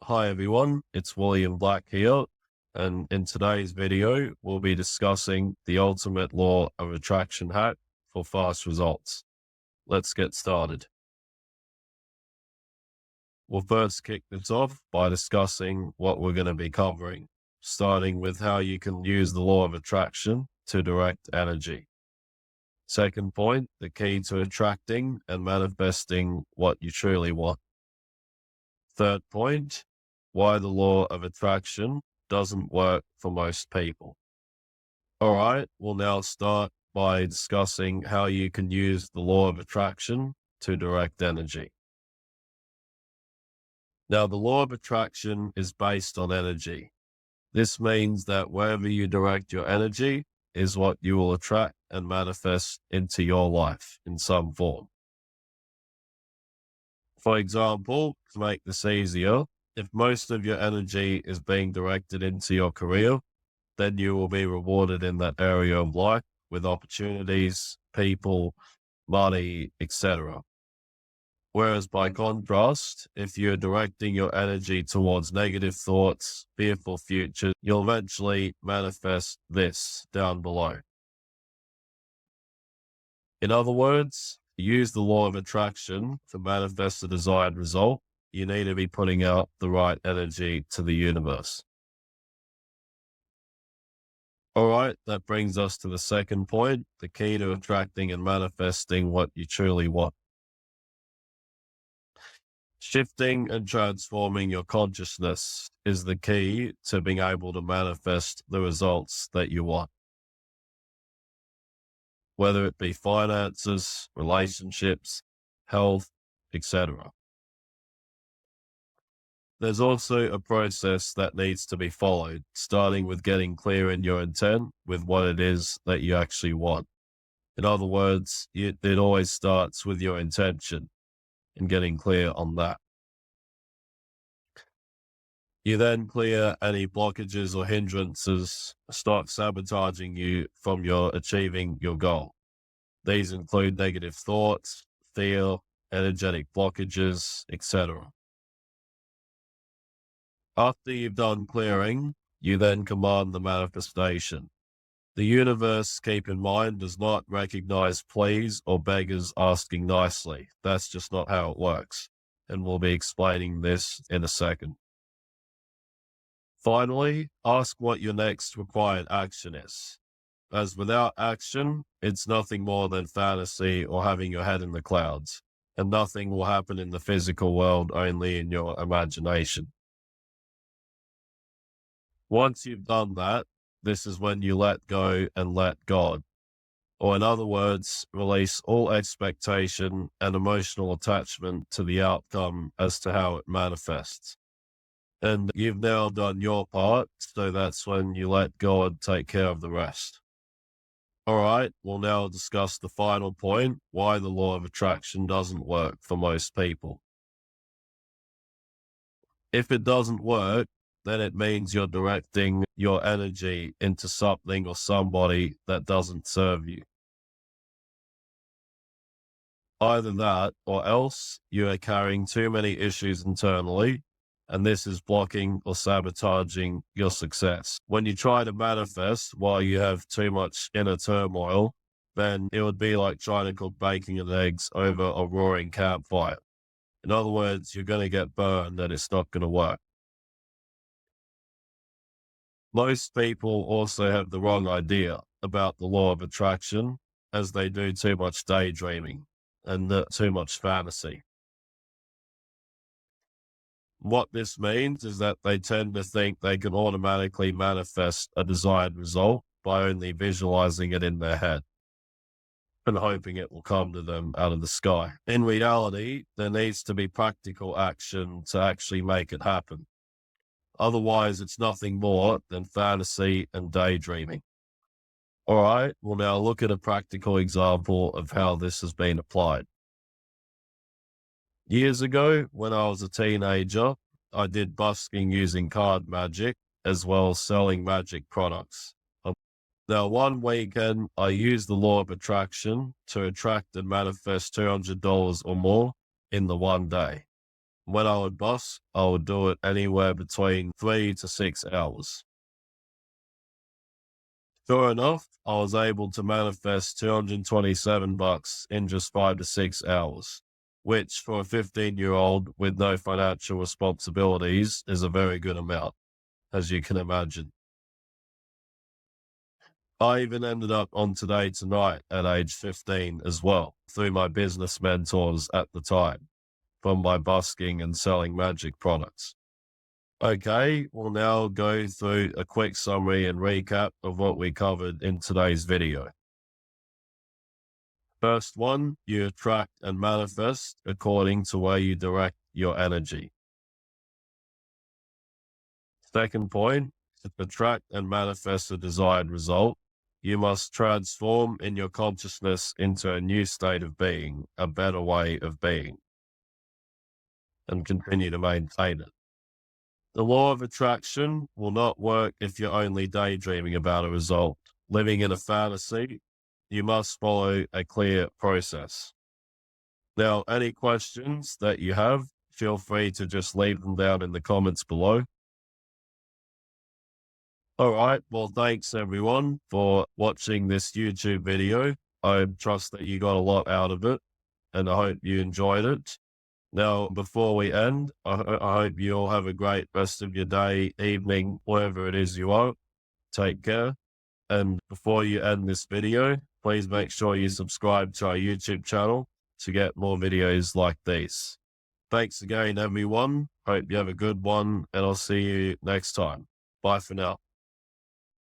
Hi everyone, it's William Black here, and in today's video, we'll be discussing the ultimate law of attraction hack for fast results. Let's get started. We'll first kick this off by discussing what we're going to be covering, starting with how you can use the law of attraction to direct energy. Second point, the key to attracting and manifesting what you truly want. Third point, why the law of attraction doesn't work for most people. All right, we'll now start by discussing how you can use the law of attraction to direct energy. Now, the law of attraction is based on energy. This means that wherever you direct your energy is what you will attract and manifest into your life in some form. For example, to make this easier, if most of your energy is being directed into your career, then you will be rewarded in that area of life with opportunities, people, money, etc. Whereas by contrast, if you're directing your energy towards negative thoughts, fearful futures, you'll eventually manifest this down below. In other words, use the law of attraction to manifest the desired result. You need to be putting out the right energy to the universe. All right, that brings us to the second point, the key to attracting and manifesting what you truly want. Shifting and transforming your consciousness is the key to being able to manifest the results that you want. Whether it be finances, relationships, health, etc. There's also a process that needs to be followed, starting with getting clear in your intent with what it is that you actually want. In other words, it always starts with your intention and getting clear on that. You then clear any blockages or hindrances, start sabotaging you from your achieving your goal. These include negative thoughts, fear, energetic blockages, etc. After you've done clearing, you then command the manifestation. The universe, keep in mind, does not recognize pleas or beggars asking nicely. That's just not how it works. And we'll be explaining this in a second. Finally, ask what your next required action is. As without action, it's nothing more than fantasy or having your head in the clouds, and nothing will happen in the physical world, only in your imagination. Once you've done that, this is when you let go and let God. Or in other words, release all expectation and emotional attachment to the outcome as to how it manifests. And you've now done your part, so that's when you let God take care of the rest. All right, we'll now discuss the final point, why the law of attraction doesn't work for most people. If it doesn't work, then it means you're directing your energy into something or somebody that doesn't serve you. Either that or else you are carrying too many issues internally, and this is blocking or sabotaging your success. When you try to manifest while you have too much inner turmoil, then it would be like trying to cook bacon and eggs over a roaring campfire. In other words, you're going to get burned and it's not going to work. Most people also have the wrong idea about the law of attraction, as they do too much daydreaming and too much fantasy. What this means is that they tend to think they can automatically manifest a desired result by only visualizing it in their head and hoping it will come to them out of the sky. In reality, there needs to be practical action to actually make it happen. Otherwise, it's nothing more than fantasy and daydreaming. All right, we'll now look at a practical example of how this has been applied. Years ago, when I was a teenager, I did busking using card magic as well as selling magic products. Now, one weekend, I used the law of attraction to attract and manifest $200 or more in the one day. When I would bus, I would do it anywhere between 3 to 6 hours. Sure enough, I was able to manifest $227 in just 5 to 6 hours, which for a 15-year-old with no financial responsibilities is a very good amount, as you can imagine. I even ended up on Today Tonight at age 15 as well, through my business mentors at the time, from my busking and selling magic products. Okay, we'll now go through a quick summary and recap of what we covered in today's video. First one, you attract and manifest according to where you direct your energy. Second point, to attract and manifest a desired result, you must transform in your consciousness into a new state of being, a better way of being, and continue to maintain it. The law of attraction will not work if you're only daydreaming about a result. Living in a fantasy, you must follow a clear process. Now, any questions that you have, feel free to just leave them down in the comments below. All right, well, thanks everyone for watching this YouTube video. I trust that you got a lot out of it, and I hope you enjoyed it. Now, before we end, I hope you all have a great rest of your day, evening, wherever it is you are. Take care. And before you end this video, please make sure you subscribe to our YouTube channel to get more videos like these. Thanks again, everyone. Hope you have a good one, and I'll see you next time. Bye for now.